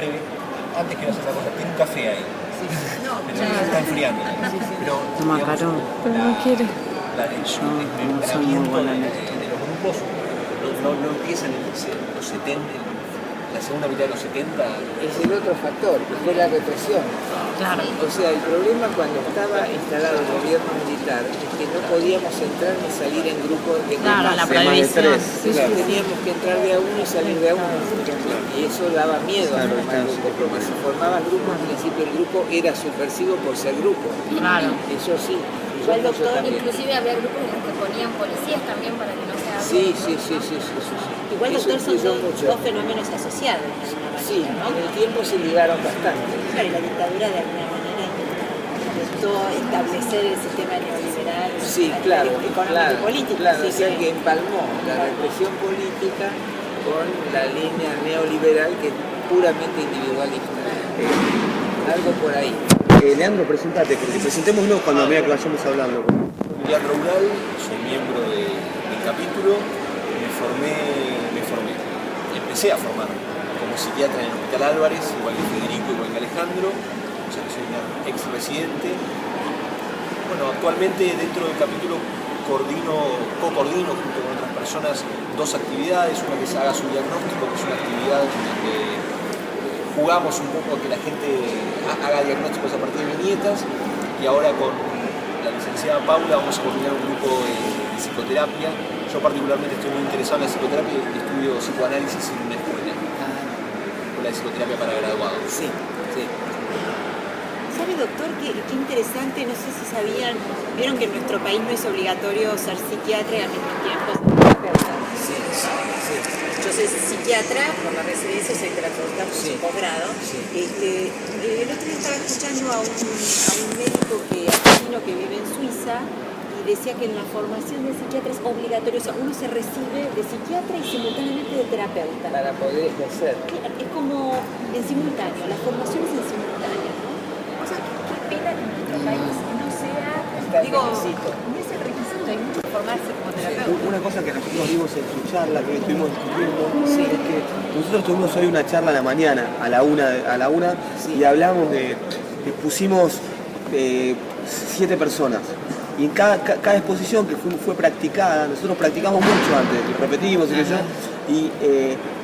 breve. Antes quiero hacer una cosa, tiene un café ahí. Sí. No, pero ya está enfriando. Sí, sí. Pero, Macarón, pero no quiere. El entrenamiento de los grupos no empiezan en los 70, la segunda mitad de los 70. Es el otro factor, que fue la represión. Claro. O sea, el problema cuando estaba instalado el gobierno militar es que no podíamos entrar ni salir en grupos de Claro, más la de prohibición. Sí, claro. Teníamos que entrar de a uno y salir de a uno. Y eso daba miedo a formar grupos, porque si formaban grupos, al principio el grupo era subversivo por ser grupo. Claro. Eso sí. Igual, doctor, inclusive había grupos en los que ponían policías también para que no se hable. Sí. Igual, Eso doctor, son mucho. dos fenómenos asociados de alguna manera, Sí, ¿no? en el tiempo se ligaron bastante. Claro, y la dictadura de alguna manera intentó establecer el sistema neoliberal, Sí, claro, económico y político. claro, Así o sea que empalmó la represión política con la línea neoliberal que es puramente individualista. Algo por ahí. Leandro, presentate, presentémonos cuando a medida que vayamos hablando. Leandro Ural, soy miembro del capítulo, empecé a formar como psiquiatra en el Hospital Álvarez, igual que Federico, igual que Alejandro, o sea que soy un ex residente. Bueno, actualmente dentro del capítulo co-coordino junto con otras personas dos actividades, una que es Haga su diagnóstico, que es una actividad donde jugamos un poco a que la gente haga diagnósticos a partir de viñetas, y ahora con la licenciada Paula vamos a coordinar un grupo de psicoterapia. Yo particularmente estoy muy interesado en la psicoterapia y estudio psicoanálisis en una escuela, escuela de psicoterapia para graduados. Sí. ¿Sabe, doctor, qué interesante? No sé si sabían, vieron que en nuestro país no es obligatorio ser psiquiatra y al mismo tiempo ser terapeuta. Sí. Yo soy psiquiatra por la residencia, soy terapeuta por su posgrado. Sí. El otro día estaba escuchando a un médico argentino que vive en Suiza y decía que en la formación de psiquiatra es obligatorio, o sea, uno se recibe de psiquiatra y simultáneamente de terapeuta. Para poder ejercer. Es como en simultáneo, la formación es en simultáneo, ¿no? O sea, qué pena que en nuestro país no sea, requisito. no es el requisito, hay mucho que formarse como terapeuta. Una cosa que nosotros vimos en su charla, que estuvimos discutiendo, es que nosotros tuvimos hoy una charla a la mañana, a la una y hablamos pusimos 7 personas. Y en cada exposición que fue practicada, nosotros practicamos mucho antes, lo repetimos y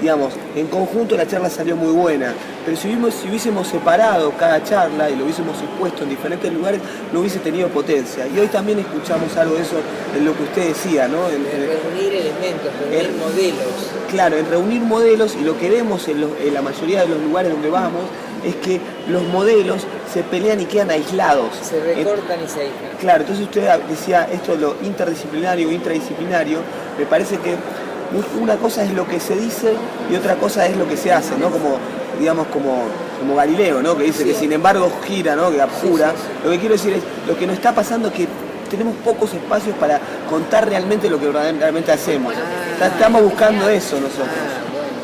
digamos, en conjunto la charla salió muy buena, pero si hubiésemos separado cada charla y lo hubiésemos expuesto en diferentes lugares, no hubiese tenido potencia. Y hoy también escuchamos algo de eso en lo que usted decía, ¿no? Reunir elementos, reunir modelos. Claro, en reunir modelos, y lo que vemos en la mayoría de los lugares donde vamos es que los modelos se pelean y quedan aislados. Se recortan y se aíslan. Claro, entonces usted decía esto de lo interdisciplinario o intradisciplinario, me parece que una cosa es lo que se dice y otra cosa es lo que se hace, ¿no? Como Galileo, ¿no? Que dice que sin embargo gira, ¿no? Que abjura. Lo que quiero decir es, lo que nos está pasando es que tenemos pocos espacios para contar realmente lo que realmente hacemos. Estamos buscando eso nosotros.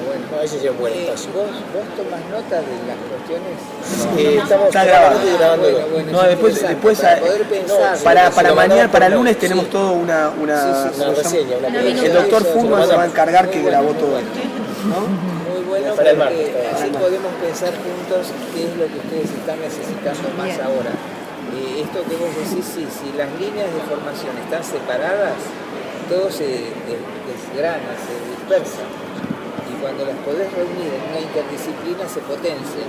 Bueno, eso ya es buen paso. ¿Vos tomás nota de las cuestiones? Está grabado. Bueno, No, después para poder pensar. para mañana, para el lunes tenemos todo una reseña, el doctor Furman se va a encargar que grabó todo esto, ¿no? Muy bueno, porque así podemos pensar juntos qué es lo que ustedes están necesitando más ahora. Esto que vos decís, si las líneas de formación están separadas, todo se desgrana, se dispersa. Y cuando las podés reunir en una interdisciplina se potencian.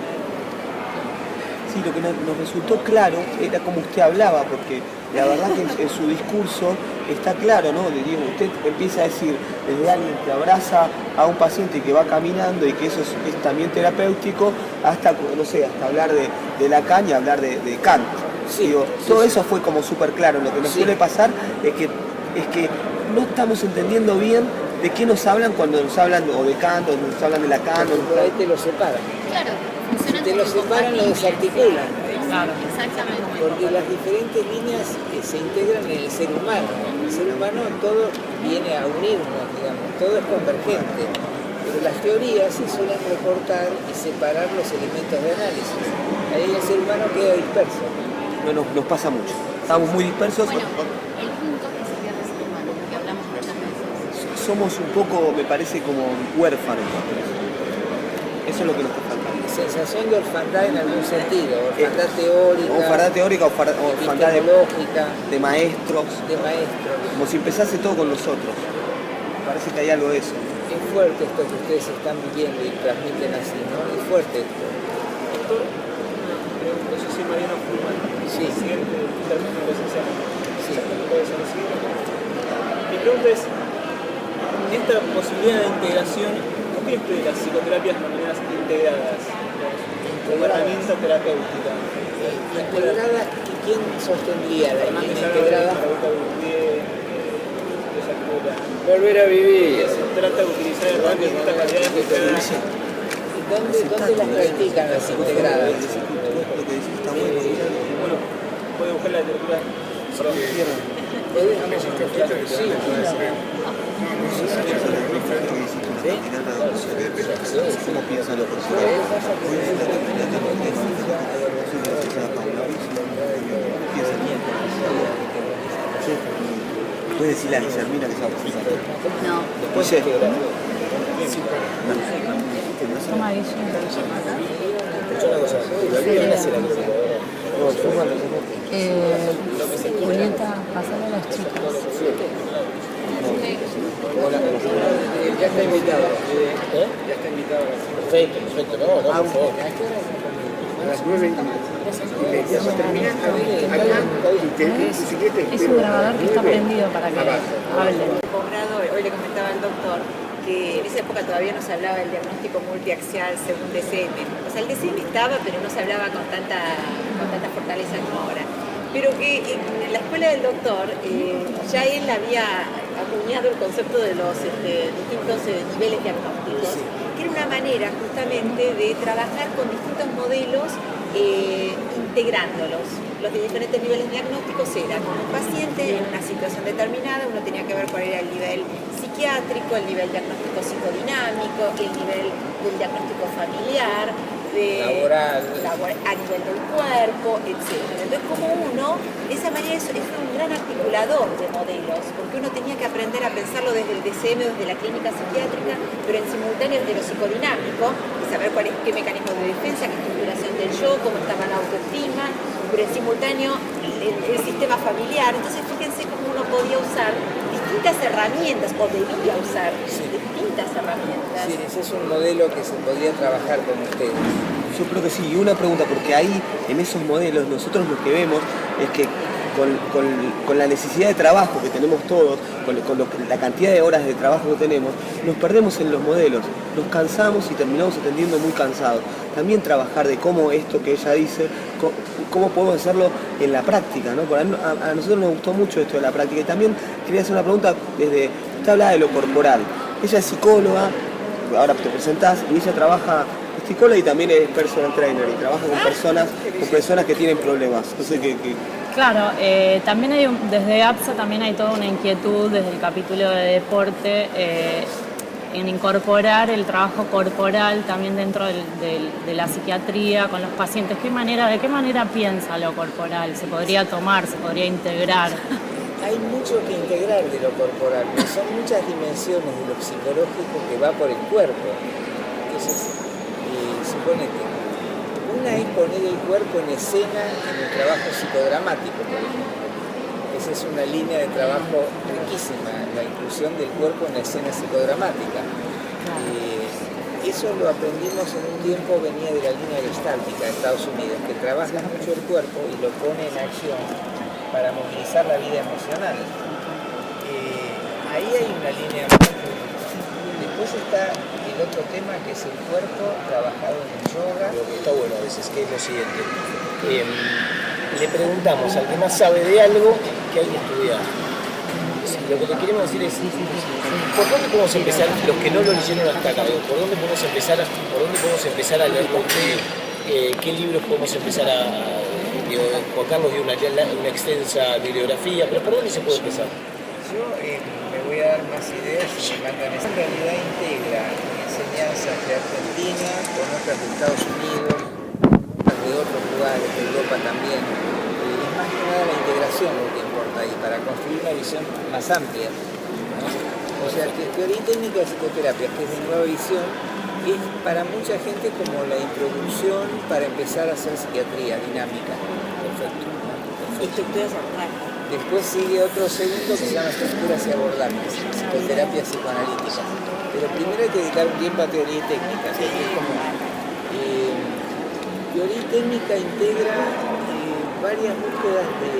Sí, lo que nos resultó claro era como usted hablaba, porque la verdad que en su discurso está claro, ¿no? Usted empieza a decir desde alguien que abraza a un paciente que va caminando y que eso es también terapéutico, hasta, no sé, hasta hablar de Lacan y hablar de Kant. Sí, todo eso fue como súper claro. Lo que nos suele pasar es que no estamos entendiendo bien de qué nos hablan cuando nos hablan o de Kant o nos hablan de Lacan. Por ahí te lo separan. Claro. Si te lo separan, lo desarticulan. Claro, exactamente. Porque las diferentes líneas se integran en el ser humano. El ser humano todo viene a unirnos, digamos, todo es convergente. Pero las teorías se suelen recortar y separar los elementos de análisis. Ahí el ser humano queda disperso. No, nos pasa mucho. Estamos muy dispersos. Bueno, el punto que sería el ser humano, que hablamos muchas veces. Somos un poco, me parece, como huérfanos. Eso es lo que nos está faltando. sensación de orfandad en algún sentido, orfandad teórica, orfandad teórica o orfandad lógica, de maestros, como si empezase todo con nosotros. Parece que hay algo de eso. Es fuerte esto que ustedes están viviendo y transmiten así, ¿no? Es fuerte esto. Doctor, no sé si Mariano Fulman, sí. presidente del término de licencia. Sí. Mi pregunta es, esta posibilidad de integración, ¿qué cree usted de las psicoterapias denominadas integradas? Como herramienta terapéutica. Integrada, ¿quién sostendría la integrada? Volver a vivir. Se trata de utilizar herramientas de calidad integradas. ¿Dónde las practican las integradas? Bueno, puede buscar la literatura. ¿Cómo piensan los profesores? Puedes decirle a Guillermina que se va a presentar. No. Después Toma, Guille. Julieta, pasale a las chicas. Ya está invitado. Ya está invitado. Perfecto, no, por favor. A las 9:30 vamos a terminar acá. Es un grabador que está prendido para que hablen. Posgrado, hoy le comentaba al doctor que en esa época todavía no se hablaba del diagnóstico multiaxial según DCM. O sea, el DCM estaba, pero no se hablaba con tanta fortaleza como ahora. Pero que en la escuela del doctor ya él había acuñado el concepto de los distintos niveles diagnósticos, que era una manera justamente de trabajar con distintos modelos integrándolos. Los de diferentes niveles diagnósticos era con un paciente en una situación determinada, uno tenía que ver cuál era el nivel psiquiátrico, el nivel diagnóstico psicodinámico, el nivel del diagnóstico familiar, laboral, a nivel del cuerpo, etc. Entonces, como uno, de esa manera es un gran articulador de modelos, porque uno tenía que aprender a pensarlo desde el DCM, desde la clínica psiquiátrica, pero en simultáneo desde lo psicodinámico, y saber qué mecanismos de defensa, qué estructuración del yo, cómo estaba la autoestima, pero en simultáneo el sistema familiar. Entonces, fíjense cómo uno podía usar distintas herramientas, o debía usar distintas herramientas. Sí, ese es un modelo que se podría trabajar con ustedes. Yo creo que sí, y una pregunta, porque ahí, en esos modelos, nosotros lo que vemos es que con la necesidad de trabajo que tenemos todos, la cantidad de horas de trabajo que tenemos, nos perdemos en los modelos, nos cansamos y terminamos atendiendo muy cansados. También trabajar de cómo esto que ella dice, cómo podemos hacerlo en la práctica, ¿no? Porque a nosotros nos gustó mucho esto de la práctica, y también quería hacer una pregunta desde, usted hablaba de lo corporal, ella es psicóloga, ahora te presentás, y ella trabaja, es psicóloga y también es personal trainer, y trabaja con personas que tienen problemas. Entonces, Claro, también hay desde APSA también hay toda una inquietud desde el capítulo de deporte en incorporar el trabajo corporal también dentro de la psiquiatría con los pacientes. ¿De qué manera piensa lo corporal? ¿Se podría tomar, se podría integrar? Hay mucho que integrar de lo corporal, son muchas dimensiones de lo psicológico que va por el cuerpo. Entonces, suponete, una es poner el cuerpo en escena en el trabajo psicodramático, por ejemplo. Esa es una línea de trabajo riquísima, la inclusión del cuerpo en la escena psicodramática. Eso lo aprendimos en un tiempo, venía de la línea gestáltica de Estados Unidos, que trabaja mucho el cuerpo y lo pone en acción para movilizar la vida emocional. Ahí hay una línea muy... Después está el otro tema que es el cuerpo trabajado en el yoga. Lo que está bueno a veces, que es lo siguiente. Le preguntamos al que más sabe de algo que hay que estudiar. Lo que le queremos decir es, ¿por dónde podemos empezar? Los que no lo leyeron hasta acá, ¿por dónde podemos empezar a leer con usted? ¿Qué libros podemos empezar a... Juan Carlos dio una extensa bibliografía, pero ¿por dónde se puede empezar? Yo me voy a dar más ideas si me mandan esa. En realidad integra enseñanzas de Argentina con otras de Estados Unidos, de otros lugares, de Europa también. Es más que nada la integración lo que importa ahí, para construir una visión más amplia, ¿no? O sea, que teoría y técnica de psicoterapia, que es mi nueva visión, es para mucha gente como la introducción para empezar a hacer psiquiatría dinámica. Perfecto. Estructuras abordajes. Después sigue otro segundo que se llama estructuras y abordajes, psicoterapia psicoanalítica. Pero primero hay que dedicar un tiempo a teoría y técnica, que es como teoría y técnica integra varias búsquedas de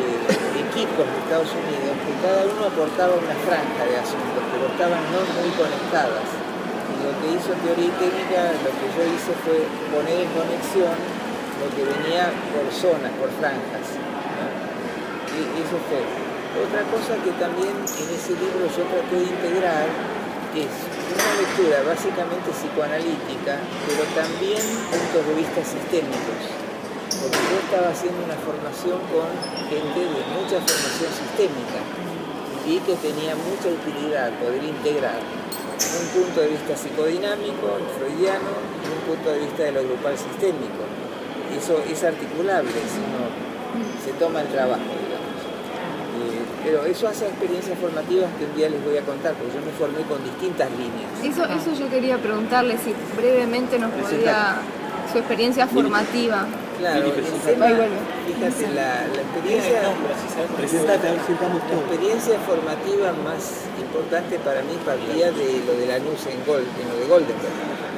equipos de Estados Unidos que cada uno aportaba una franja de asuntos, pero estaban no muy conectadas. Y lo que hizo teoría y técnica, lo que yo hice fue poner en conexión lo que venía por zonas, por franjas, ¿no? Y eso fue. Otra cosa que también en ese libro yo traté de integrar es una lectura básicamente psicoanalítica, pero también puntos de vista sistémicos. Porque yo estaba haciendo una formación con gente de mucha formación sistémica y vi que tenía mucha utilidad poder integrar un punto de vista psicodinámico, freudiano, y un punto de vista de lo grupal sistémico. Eso es articulable si uno se toma el trabajo, digamos. Pero eso hace experiencias formativas que un día les voy a contar, porque yo me formé con distintas líneas. Eso yo quería preguntarle, si brevemente nos podría su experiencia formativa. Claro, el tema, fíjate, la experiencia formativa más importante para mí partía de lo de Lanús en lo de Goldenberg,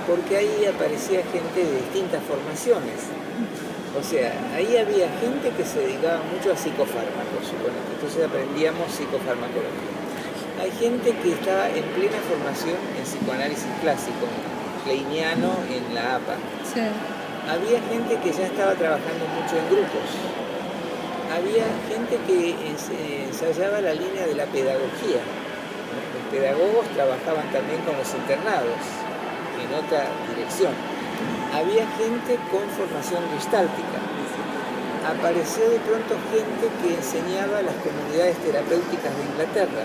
porque ahí aparecía gente de distintas formaciones. O sea, ahí había gente que se dedicaba mucho a psicofármacos, suponete. Entonces aprendíamos psicofarmacología. Hay gente que estaba en plena formación en psicoanálisis clásico, kleiniano en la APA. Sí. Había gente que ya estaba trabajando mucho en grupos. Había gente que ensayaba la línea de la pedagogía. Los pedagogos trabajaban también con los internados, en otra dirección. Había gente con formación gestáltica. Apareció de pronto gente que enseñaba a las comunidades terapéuticas de Inglaterra.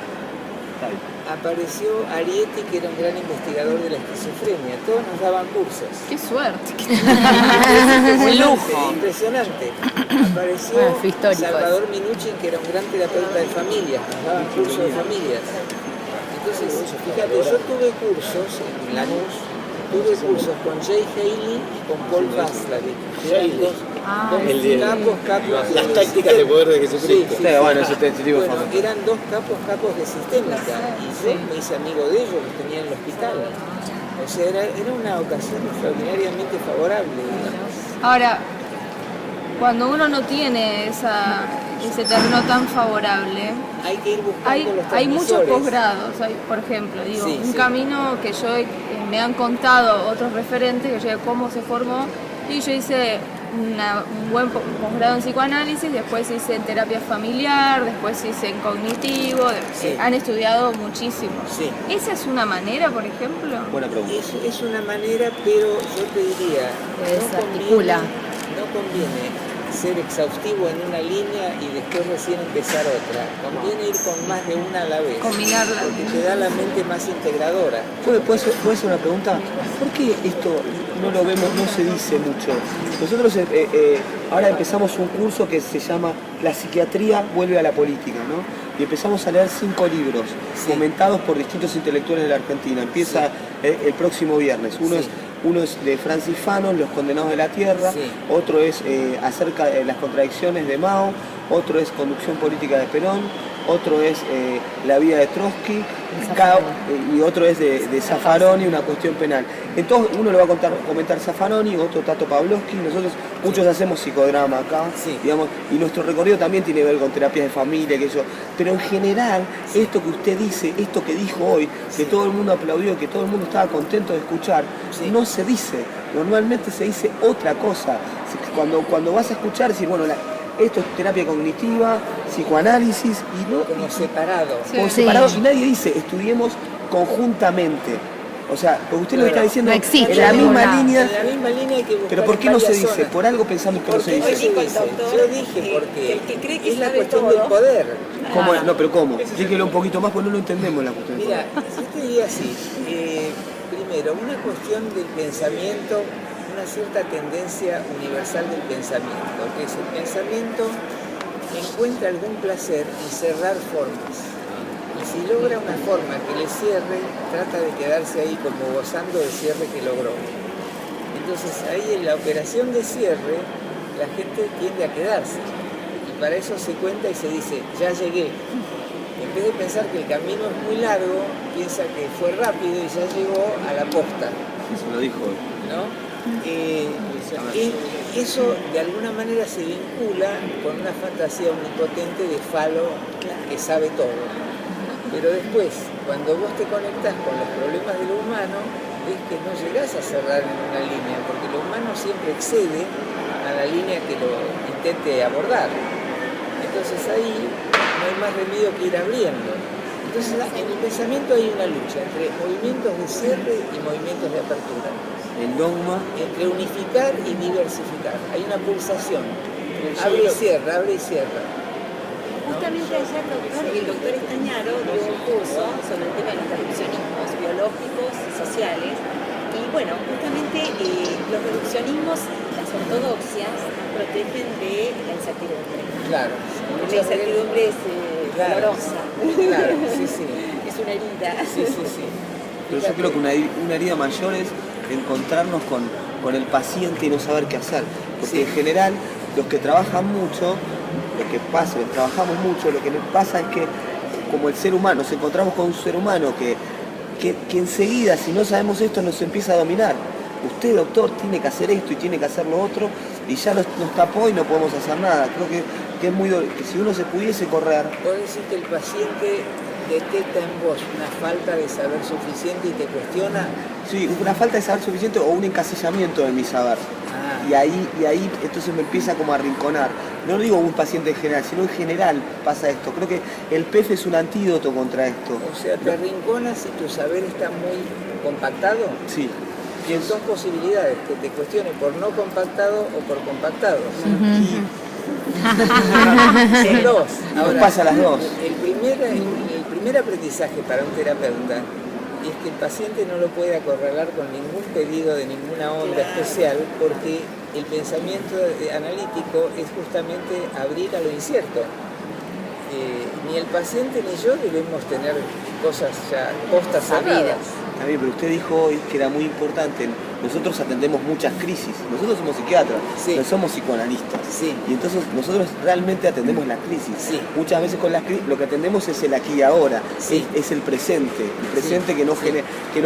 Apareció Arietti, que era un gran investigador de la esquizofrenia. Todos nos daban cursos. ¡Qué suerte! Un lujo. Impresionante. Apareció Salvador Minuchin, que era un gran terapeuta de familias. Nos daban cursos de familias. Entonces, fíjate, yo tuve cursos en Lanús. Tuve cursos con Jay Haley y con Paul Václavic. Dos capos Las tácticas de poder de Jesucristo. Sí, bueno, eran dos capos de sistémica y yo me hice amigo de ellos, los tenía en el hospital. O sea, era una ocasión extraordinariamente favorable, digamos. Ahora, cuando uno no tiene ese terreno tan favorable, hay que ir buscando los hay muchos transmisores. Posgrados, por ejemplo, un camino que yo me han contado otros referentes, que yo de cómo se formó, y yo hice un buen posgrado en psicoanálisis, después hice en terapia familiar, después hice en cognitivo, han estudiado muchísimo. Sí. ¿Esa es una manera, por ejemplo? Buena pregunta. Es una manera, pero yo te diría, no conviene ser exhaustivo en una línea y después recién empezar otra. Conviene ir con más de una a la vez. Combinarla. Porque te da la mente más integradora. ¿Puede ser una pregunta? ¿Por qué esto no lo vemos, no se dice mucho? Nosotros ahora empezamos un curso que se llama La psiquiatría vuelve a la política, ¿no? Y empezamos a leer 5 libros comentados por distintos intelectuales de la Argentina. Empieza el próximo viernes. Uno es de Francis Fanon, Los condenados de la tierra, otro es acerca de las contradicciones de Mao, otro es Conducción política de Perón, otro es La vida de Trotsky, y otro es de Zaffaroni, una cuestión penal. Entonces uno lo va a comentar Zaffaroni, otro Tato Pavlovsky. Nosotros muchos hacemos psicodrama acá, digamos, y nuestro recorrido también tiene que ver con terapias de familia, que eso. Pero en general, esto que usted dice, esto que dijo hoy, que todo el mundo aplaudió, que todo el mundo estaba contento de escuchar, no se dice. Normalmente se dice otra cosa. Cuando vas a escuchar, decir, bueno, esto es terapia cognitiva, psicoanálisis, y no como separado. Y nadie dice estudiemos conjuntamente. O sea, porque usted lo está diciendo no existe, en la misma línea. En la misma línea hay que buscar. Pero ¿por qué no se dice? zonas. Por algo pensamos que no se dice. Yo dije porque el que cree que es la sabe cuestión todo. del poder. ¿Cómo? No, pero ¿cómo? Explíquelo un poquito más, porque no lo entendemos la cuestión. Mira, yo te diría así. Primero, una cuestión del pensamiento, una cierta tendencia universal del pensamiento, que es el pensamiento encuentra algún placer en cerrar formas. Y si logra una forma que le cierre, trata de quedarse ahí como gozando del cierre que logró. Entonces ahí en la operación de cierre, la gente tiende a quedarse. Y para eso se cuenta y se dice, ya llegué. En vez de pensar que el camino es muy largo, piensa que fue rápido y ya llegó a la posta. Eso lo dijo. ¿No? Eso de alguna manera se vincula con una fantasía omnipotente de falo que sabe todo. Pero después, cuando vos te conectás con los problemas de lo humano, ves que no llegás a cerrar en una línea, porque lo humano siempre excede a la línea que lo intente abordar. Entonces ahí no hay más remedio que ir abriendo. Entonces en el pensamiento hay una lucha entre movimientos de cierre y movimientos de apertura. El dogma. Entre unificar y diversificar. Hay una pulsación. Abre y cierra, abre y cierra. Justamente ayer, el doctor Estañaro dio un curso sobre el tema de los reduccionismos biológicos y sociales. Y bueno, justamente los reduccionismos, las ortodoxias, nos protegen de la incertidumbre. Claro. La incertidumbre es dolorosa. Claro, sí, sí. Es una herida. Sí, sí, sí. Pero yo creo que una herida mayor es encontrarnos con el paciente y no saber qué hacer. Porque en general, los que trabajan mucho, trabajamos mucho, lo que nos pasa es que, como el ser humano, nos encontramos con un ser humano que enseguida, si no sabemos esto, nos empieza a dominar. Usted, doctor, tiene que hacer esto y tiene que hacer lo otro, y ya nos tapó y no podemos hacer nada. Creo que es muy que si uno se pudiese correr. ¿Puedo decir que el paciente detecta en vos una falta de saber suficiente y te cuestiona? Sí, una falta de saber suficiente o un encasillamiento de mi saber. Y ahí entonces me empieza como a arrinconar. No digo un paciente en general, sino en general pasa esto. Creo que el PEF es un antídoto contra esto. O sea, te arrinconas si tu saber está muy compactado. Sí. Tienes dos posibilidades, que te cuestione por no compactado o por compactado. Son dos. Ahora, pasa las dos. El primer aprendizaje para un terapeuta es que el paciente no lo puede acorralar con ningún pedido de ninguna onda especial, porque el pensamiento analítico es justamente abrir a lo incierto. Ni el paciente ni yo debemos tener cosas ya postas sabidas. Está bien, pero usted dijo hoy que era muy importante. Nosotros atendemos muchas crisis. Nosotros somos psiquiatras, no somos psicoanalistas. Sí. Y entonces nosotros realmente atendemos las crisis. Sí. Muchas veces con las crisis lo que atendemos es el aquí y ahora, sí. es el presente. El presente que no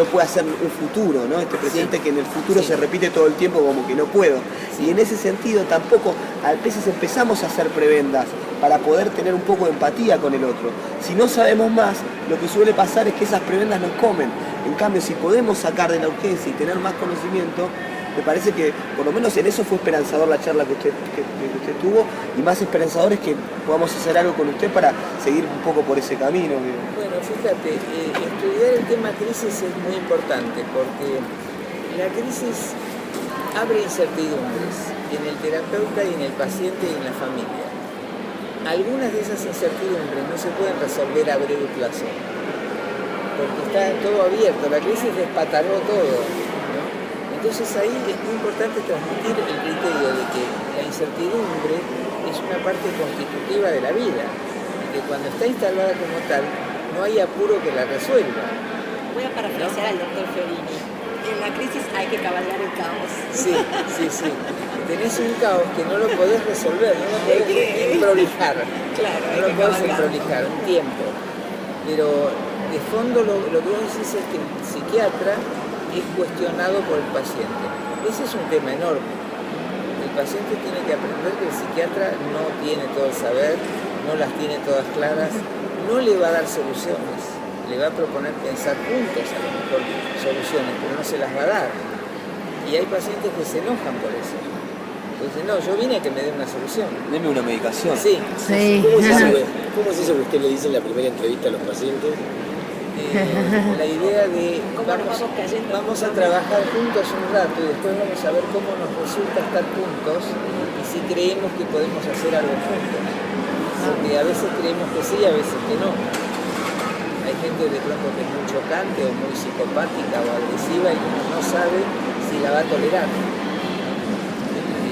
puede hacer un futuro, ¿no? Este presente que en el futuro se repite todo el tiempo como que no puedo. Y en ese sentido tampoco, a veces empezamos a hacer prebendas para poder tener un poco de empatía con el otro. Si no sabemos más, lo que suele pasar es que esas prebendas nos comen. En cambio, si podemos sacar de la urgencia y tener más conocimiento, me parece que por lo menos en eso fue esperanzador la charla que usted tuvo, y más esperanzador es que podamos hacer algo con usted para seguir un poco por ese camino. Bueno, fíjate, estudiar el tema crisis es muy importante porque la crisis abre incertidumbres en el terapeuta y en el paciente y en la familia. Algunas de esas incertidumbres no se pueden resolver a breve plazo, porque está todo abierto, la crisis despataró todo, ¿no? Entonces ahí es muy importante transmitir el criterio de que la incertidumbre es una parte constitutiva de la vida, y que cuando está instalada como tal, no hay apuro que la resuelva. Voy a parafrasear al doctor Fiorini. En la crisis hay que cabalgar el caos. Sí, sí, sí. Tenés un caos que no lo podés resolver, no lo podés improlijar. Claro, no lo podés improlijar, un tiempo. Pero de fondo lo que vos decís es que el psiquiatra es cuestionado por el paciente. Ese es un tema enorme. El paciente tiene que aprender que el psiquiatra no tiene todo el saber, no las tiene todas claras, no le va a dar soluciones, le va a proponer pensar juntos a lo mejor soluciones, pero no se las va a dar. Y hay pacientes que se enojan por eso. Entonces, no, yo vine a que me dé una solución. Deme una medicación. Sí. ¿Cómo es eso que usted le dice en la primera entrevista a los pacientes? La idea de vamos a trabajar juntos un rato y después vamos a ver cómo nos resulta estar juntos y si creemos que podemos hacer algo juntos. Porque a veces creemos que sí, a veces que no. Hay gente de pronto que es muy chocante o muy psicopática o agresiva y uno no sabe si la va a tolerar.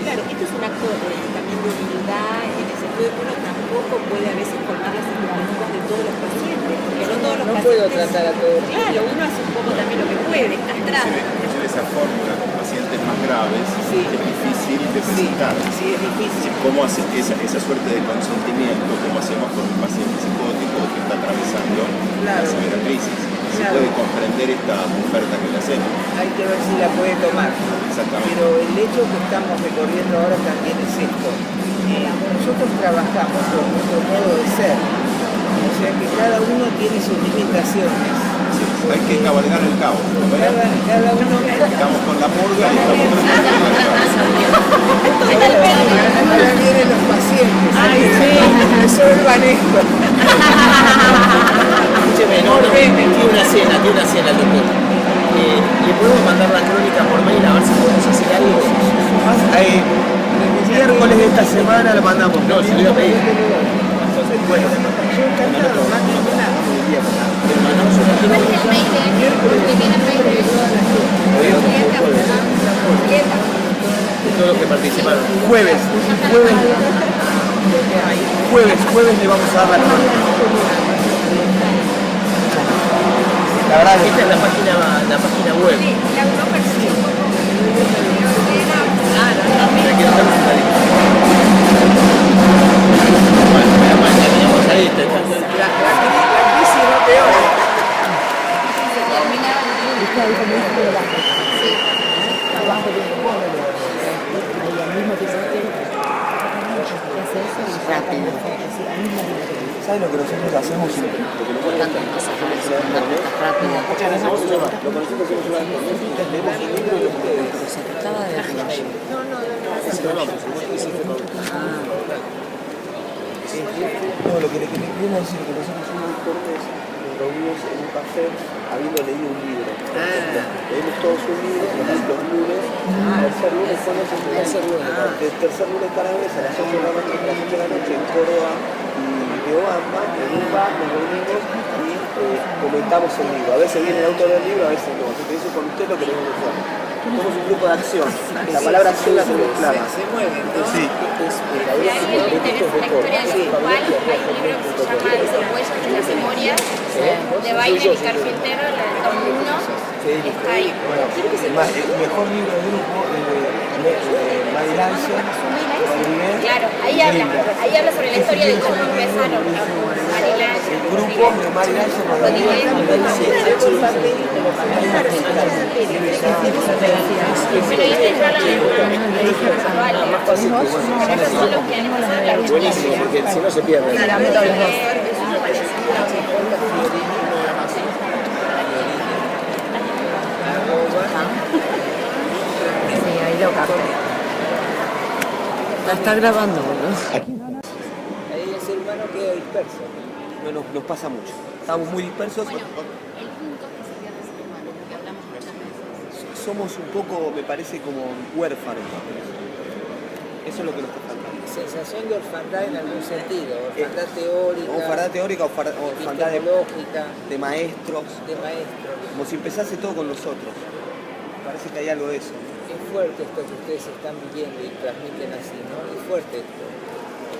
Claro, esto es un acto también de humildad, en el sentido de que uno tampoco puede a veces colmar las expectativas de todos los pacientes, porque no todos puedo tratar a todos. Claro, uno hace un poco también lo que puede, está atrás. Inclusive esa fórmula con pacientes más graves es difícil de presentar. Sí, es difícil. ¿Cómo hace esa suerte de consentimiento, cómo hacemos con un paciente psicótico que está atravesando una severa crisis? Se puede comprender esta oferta que le hacemos. Hay que ver si la puede tomar. Exactamente. Pero el hecho que estamos recorriendo ahora también es esto. Nosotros trabajamos con nuestro modo de ser. O sea que cada uno tiene sus limitaciones. Sí, hay que cabalgar el caos. Cada uno... Estamos con la murga y estamos con el Ahora vienen los pacientes. Resuelvan esto. Escúcheme, tiene una cena el doctor. ¿Le podemos mandar la crónica por mail a ver si podemos hacer algo? Miércoles de esta semana lo mandamos. No, se lo iba a pedir. Bueno, Yo encantado, más que nada. Le mandamos una crónica. Todos los que participaron. jueves le vamos a dar la crónica. La verdad que Esta es la página web. Bueno, terminamos ahí. La crisis no peor. ¿sabes lo que nosotros hacemos? No, lo que le queremos decir que nosotros somos informes reunidos en un café habiendo leído un libro. Leímos todos un libro los lunes. Tercer lunes, ¿cuándo es el tercer lunes? El tercer lunes cada mes a las 8 de la noche en Córdoba y Riobamba, en un bar nos reunimos y comentamos el libro. A veces viene el autor del libro, a veces no. Si te dice con usted lo queremos hacer. Somos un grupo de acción. La palabra acción la tenemos clara. Se mueven, ¿no? Sí. Si a alguien le interesa la historia del igual, hay un libro que se llama Desarrollo de las Memorias, de Baile y Carpintero, la del 2001. Está ahí. El mejor libro del grupo de Marilancia, Rodríguez. Claro, ahí habla sobre la historia de cómo empezaron Marilancia. El grupo de Marilancia, Rodríguez. Pero ahí te hablan de una más fácil. Pero esos son los que han empezado la Buenísimo, porque si no se pierde. Sí, ahí lo capté. La está grabando, ¿no? Ahí el ser humano queda disperso. No, nos pasa mucho. Estamos muy dispersos. El punto que sería de ser humano, que hablamos muchas veces. Somos un poco, me parece, como huérfanos. Eso es lo que nos está faltando. Sensación de orfandad en algún sentido. Orfandad teórica. Orfandad teórica o orfandad epistemológica, de maestros. de maestros. Como si empezase todo con nosotros. Parece que hay algo de eso. Es fuerte esto que ustedes están viviendo y transmiten así, ¿no? Es fuerte esto.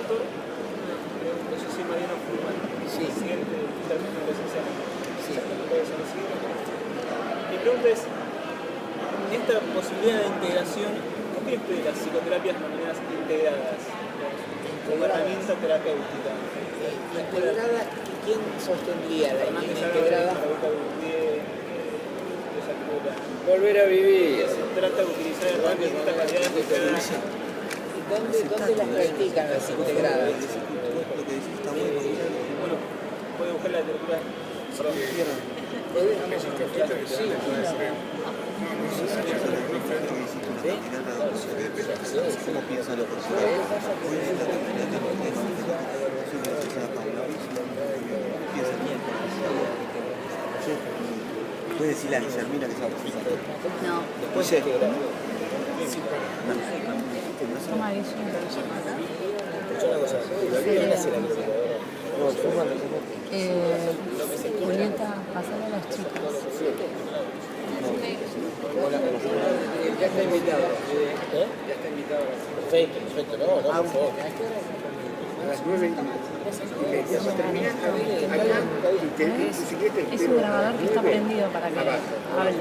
No sé si Mariano Fulman, Sí. presidente del término de licencia. Sí. Mi pregunta es, en esta posibilidad de integración, ¿qué cree usted de las psicoterapias denominadas integradas? Como herramienta terapéutica. Integrada, ¿quién sostendría la integrada? Volver a vivir. Se trata de utilizar herramientas de esta calidad de integradas. ¿Dónde las practican las integradas? Lo que decís está bueno. Bueno, puede buscar la literatura. ¿Cómo piensan los puedes decirle a Guillermina que se va a presentar. No. Después se... Toma eso. Julieta, pasale a las chicas. Ya está invitado. Perfecto, no, por favor. las 9:30. Para terminar, acá, y si querés, Es un grabador que está prendido para que hable.